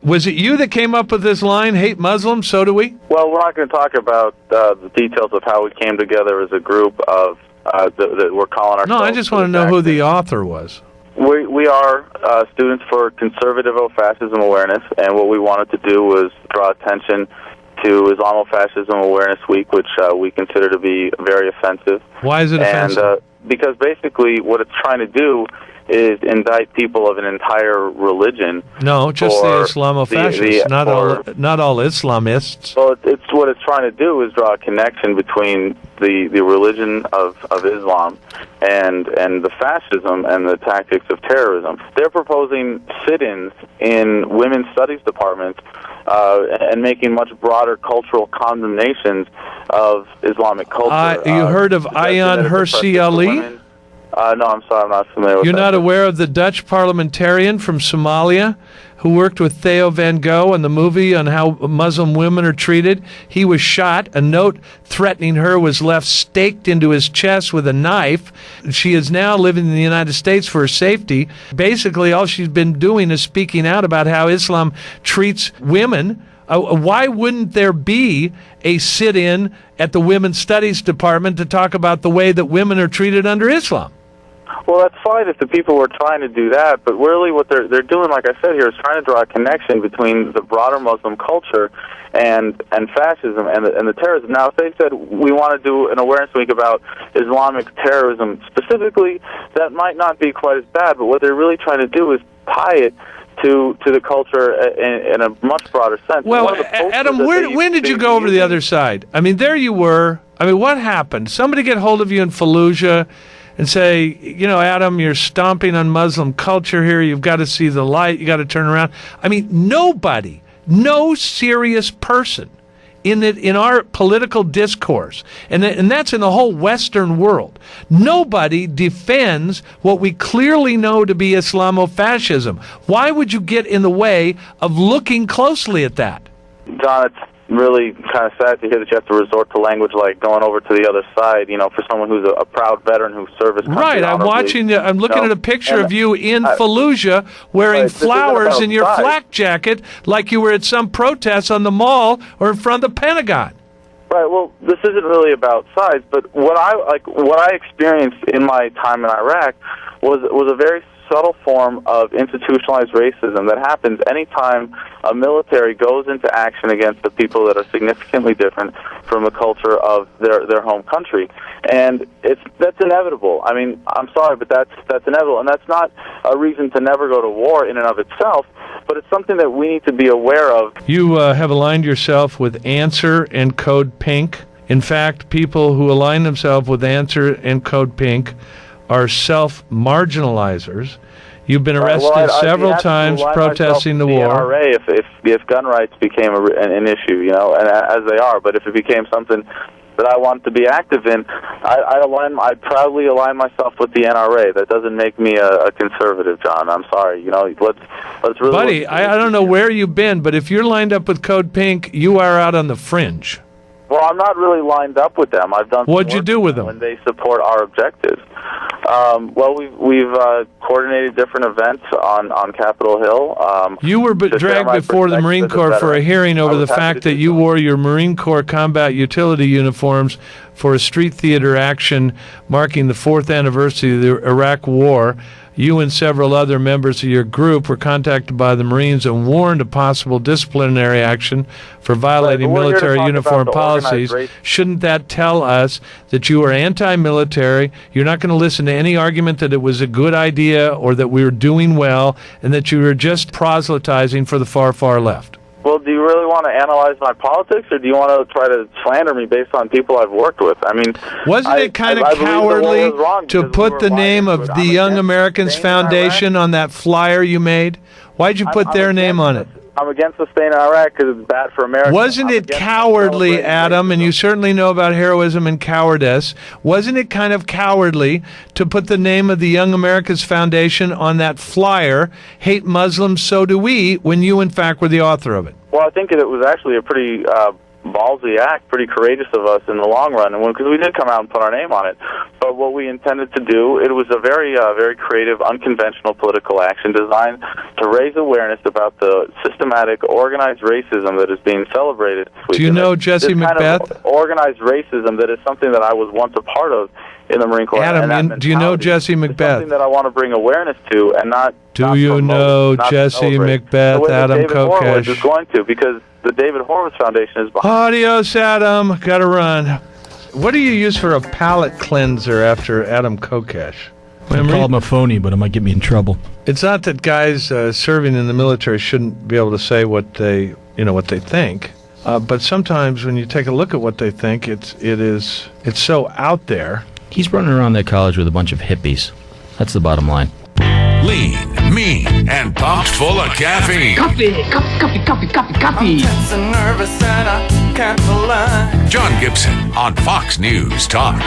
Was it you that came up with this line, hate Muslims, so do we? Well, we're not going to talk about the details of how we came together as a group of that we're calling ourselves. No, I just want to know who the author was. We are students for conservative fascism awareness, and what we wanted to do was draw attention to Islamofascism Awareness Week, which we consider to be very offensive. Why is it offensive? Because basically what it's trying to do is indict people of an entire religion. No, just the Islamofascists, not all Islamists. Well, it's what it's trying to do is draw a connection between the religion of Islam and the fascism and the tactics of terrorism. They're proposing sit-ins in women's studies departments and making much broader cultural condemnations of Islamic culture. You heard of Ayaan Hirsi Ali? No, I'm sorry, I'm not familiar with that. You're not aware of the Dutch parliamentarian from Somalia who worked with Theo van Gogh on the movie on how Muslim women are treated? He was shot. A note threatening her was left staked into his chest with a knife. She is now living in the United States for her safety. Basically, all she's been doing is speaking out about how Islam treats women. Why wouldn't there be a sit-in at the Women's Studies Department to talk about the way that women are treated under Islam? Well, that's fine if the people were trying to do that, but really what they're doing, like I said here, is trying to draw a connection between the broader Muslim culture and fascism and the terrorism. Now, if they said we want to do an awareness week about Islamic terrorism specifically, that might not be quite as bad, but what they're really trying to do is tie it to the culture in a much broader sense. Well, Adam, when did you go over to the other side? I mean, there you were. I mean, what happened? Somebody get hold of you in Fallujah and say, Adam, you're stomping on Muslim culture here. You've got to see the light. You got to turn around. I mean, nobody, no serious person in our political discourse, and that's in the whole Western world, nobody defends what we clearly know to be Islamofascism. Why would you get in the way of looking closely at that? John, it's really kind of sad to hear that you have to resort to language like going over to the other side, for someone who's a proud veteran who served his country Right, I'm looking at a picture of you in Fallujah wearing flowers in your flak jacket like you were at some protest on the mall or in front of the Pentagon. Right, well, this isn't really about size, but what I experienced in my time in Iraq was a very subtle form of institutionalized racism that happens anytime a military goes into action against the people that are significantly different from the culture of their home country. And that's inevitable. I mean, I'm sorry, but that's inevitable. And that's not a reason to never go to war in and of itself, but it's something that we need to be aware of. You have aligned yourself with Answer and Code Pink. In fact, people who align themselves with Answer and Code Pink are self-marginalizers. You've been arrested several times protesting the war. NRA if gun rights became an issue, and as they are, but if it became something that I want to be active in, I'd proudly align myself with the NRA. That doesn't make me a conservative, John. I'm sorry. Let's really. Buddy, I don't know where you've been, but if you're lined up with Code Pink, you are out on the fringe. Well, I'm not really lined up with them. I've done. What'd you do with them? When they support our objectives? Well, we've coordinated different events on Capitol Hill. You were dragged before the Marine Corps for a hearing over the fact that you wore your Marine Corps combat utility uniforms for a street theater action marking the 4th anniversary of the Iraq War. You and several other members of your group were contacted by the Marines and warned of possible disciplinary action for violating military uniform policies. Shouldn't that tell us that you are anti-military, you're not going to listen to any argument that it was a good idea or that we were doing well, and that you were just proselytizing for the far, far left? Well, do you really want to analyze my politics, or do you want to try to slander me based on people I've worked with? I mean, wasn't it kind of cowardly to put the name of the Young Americans Foundation on that flyer you made? Why'd you put their name on it? I'm against the staying in Iraq because it's bad for America. Wasn't it cowardly, Adam, and you certainly know about heroism and cowardice, wasn't it kind of cowardly to put the name of the Young Americans Foundation on that flyer, Hate Muslims, So Do We, when you, in fact, were the author of it? Well, I think it was actually a pretty ballsy act, pretty courageous of us in the long run, and because we did come out and put our name on it. But what we intended to do, it was a very creative, unconventional political action designed to raise awareness about the systematic, organized racism that is being celebrated. Do you know Jesse this Macbeth? Kind of organized racism that is something that I was once a part of in the Marine Corps. Adam, do you know Jesse Macbeth? Something that I want to bring awareness to, and not. Do you know Jesse Macbeth? Adam Kokesh is going to, because the David Horowitz Foundation is behind. Adios, Adam. Got to run. What do you use for a palate cleanser after Adam Kokesh? I call him a phony, but it might get me in trouble. It's not that guys serving in the military shouldn't be able to say what they think, but sometimes when you take a look at what they think, it's so out there. He's running around that college with a bunch of hippies. That's the bottom line. Lean, mean, and pumped full of caffeine. Coffee. I'm tense and nervous and I can't lie. John Gibson on Fox News Talk.